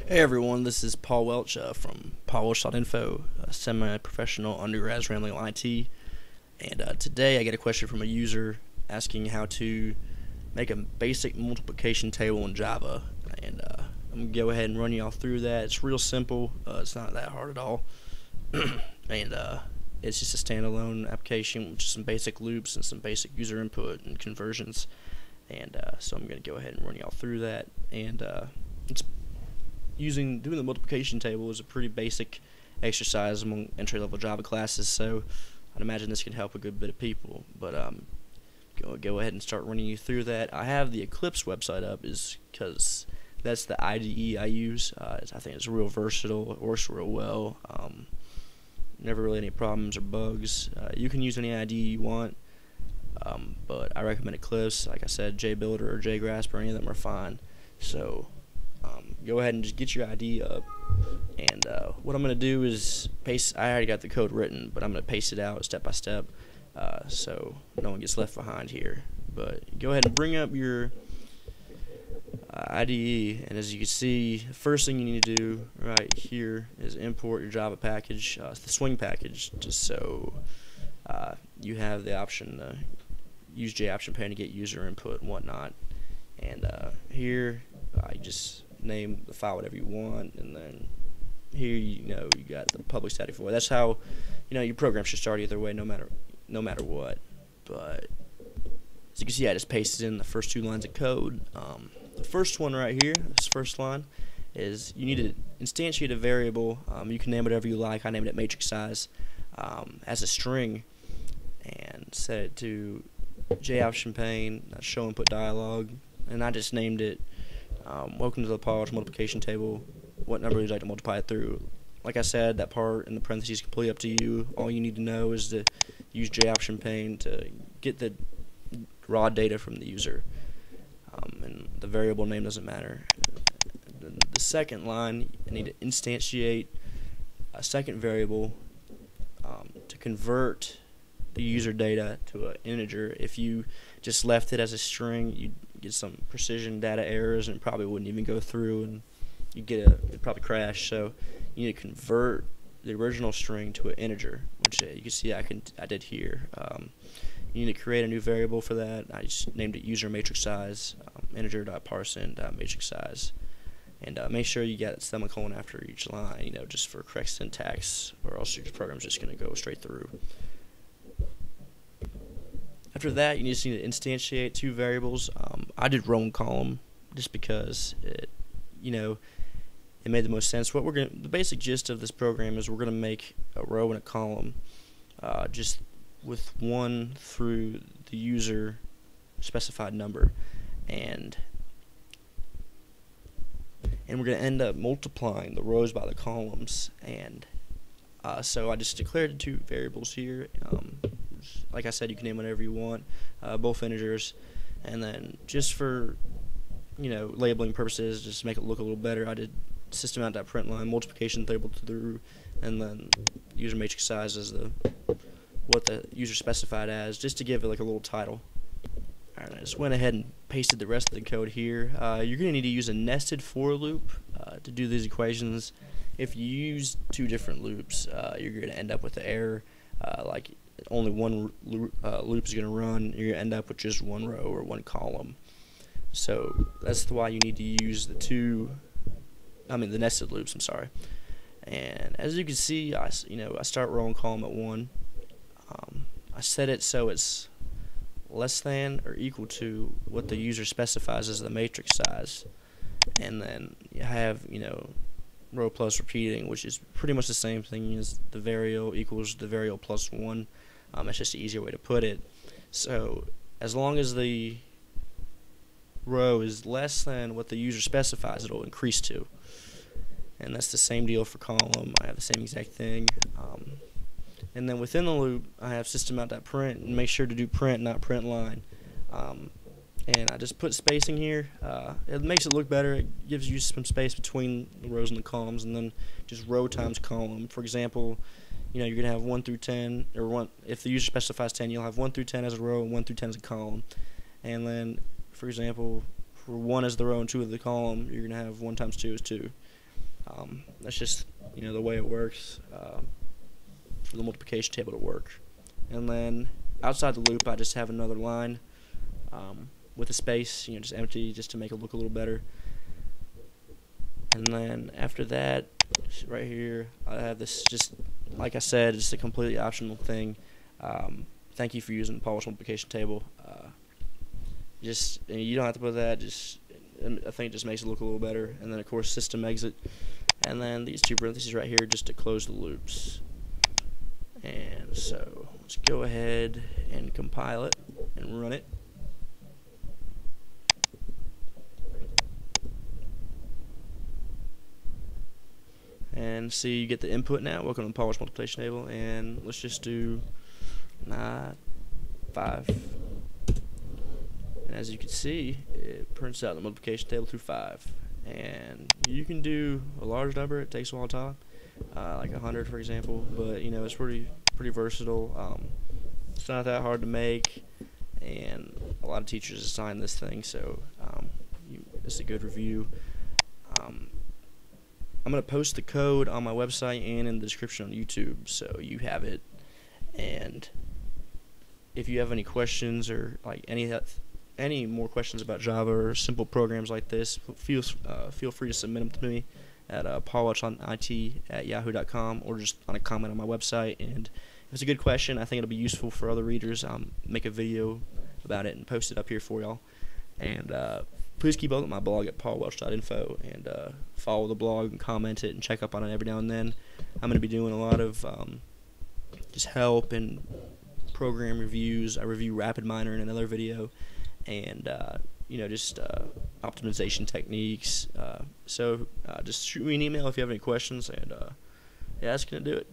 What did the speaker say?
Hey everyone, this is Paul Welch from paulwelch.info, a semi-professional undergrad rambling on IT. And today I get a question from a user asking how to make a basic multiplication table in Java. And I'm going to go ahead and run you all through that. It's real simple. It's not that hard at all. and it's just a standalone application with just some basic loops and some basic user input and conversions. And so I'm going to go ahead and run you all through that. And it's doing the multiplication table is a pretty basic exercise among entry-level Java classes, so I'd imagine this can help a good bit of people. But go ahead and start running you through that. I have the Eclipse website up is because that's the IDE I use. I think it's real versatile. It works real well. Never really any problems or bugs. You can use any IDE you want, but I recommend Eclipse. Like I said, JBuilder or JGrasp, any of them are fine. So go ahead and just get your ID up, and what I'm going to do is paste. I already got the code written, but I'm going to paste it out step by step, so no one gets left behind here. But go ahead and bring up your IDE, and as you can see, the first thing you need to do right here is import your Java package, the Swing package, just so you have the option to use JOptionPane to get user input and whatnot. And here you just name the file whatever you want, and then here you got the public static void. That's how your program should start either way, no matter what. But as you can see, I just pasted in the first two lines of code. The first one right here, this first line, is you need to instantiate a variable. You can name whatever you like. I named it matrix size as a string, and set it to JOptionPane show input dialog, and I just named it welcome to the Paulwelch multiplication table. What number would you like to multiply it through? Like I said, that part in the parentheses is completely up to you. All you need to know is to use JOptionPane to get the raw data from the user, and the variable name doesn't matter. The second line, you need to instantiate a second variable to convert the user data to an integer. If you just left it as a string, you'd get some precision data errors and it probably wouldn't even go through, and it'd probably crash. So you need to convert the original string to an integer, which you can see I did here. You need to create a new variable for that. I just named it user matrix size, integer.parseInt.matrix size, and make sure you get semicolon after each line, just for correct syntax, or else your program's just going to go straight through. After that, you just need to instantiate two variables. I did row and column just because it made the most sense. The basic gist of this program is we're going to make a row and a column, just with one through the user specified number, and we're going to end up multiplying the rows by the columns. And so I just declared the two variables here. Like I said, you can name whatever you want, both integers, and then just for labeling purposes, just to make it look a little better, I did system.println multiplication table through, and then user matrix size is what the user specified as, just to give it like a little title. Alright, I just went ahead and pasted the rest of the code here. You're going to need to use a nested for loop to do these equations. If you use two different loops, you're going to end up with an error, like only one loop is going to run. You're going to end up with just one row or one column. So that's why you need to use the nested loops. I'm sorry. And as you can see, I start row and column at 1. I set it so it's less than or equal to what the user specifies as the matrix size, and then you have row plus repeating, which is pretty much the same thing as the variable equals the variable plus 1. It's just an easier way to put it. So as long as the row is less than what the user specifies, it'll increase to. And that's the same deal for column. I have the same exact thing. And then within the loop, I have system.out.print, and make sure to do print, not print line. And I just put spacing here. It makes it look better. It gives you some space between the rows and the columns, and then just row times column. For example, you're going to have 1 through 10, or if the user specifies 10, you'll have 1 through 10 as a row and 1 through 10 as a column. And then, for example, for 1 as the row and 2 as the column, you're going to have 1 times 2 is 2. That's just the way it works for the multiplication table to work. And then outside the loop, I just have another line with a space, just empty, just to make it look a little better. And then after that, right here, I have this, just like I said, it's a completely optional thing. Thank you for using the Paulwelch multiplication table. You don't have to put that. I think it just makes it look a little better. And then of course system exit, and then these two parentheses right here just to close the loops. And so let's go ahead and compile it and run it. And see, you get the input now. Welcome to the Paulwelch multiplication table, and let's just do 5. And as you can see, it prints out the multiplication table through 5. And you can do a large number. It takes a while to like 100, for example. But it's pretty versatile. It's not that hard to make, and a lot of teachers assign this thing, so it's a good review. I'm going to post the code on my website and in the description on YouTube, so you have it. And if you have any questions or like any more questions about Java or simple programs like this, feel free to submit them to me at paulwelch.info@yahoo.com, or just on a comment on my website. And if it's a good question, I think it'll be useful for other readers. Make a video about it and post it up here for y'all. And please keep up with my blog at paulwelch.info, and follow the blog and comment it and check up on it every now and then. I'm going to be doing a lot of just help and program reviews. I review RapidMiner in another video, and just optimization techniques. So just shoot me an email if you have any questions, and yeah, that's going to do it.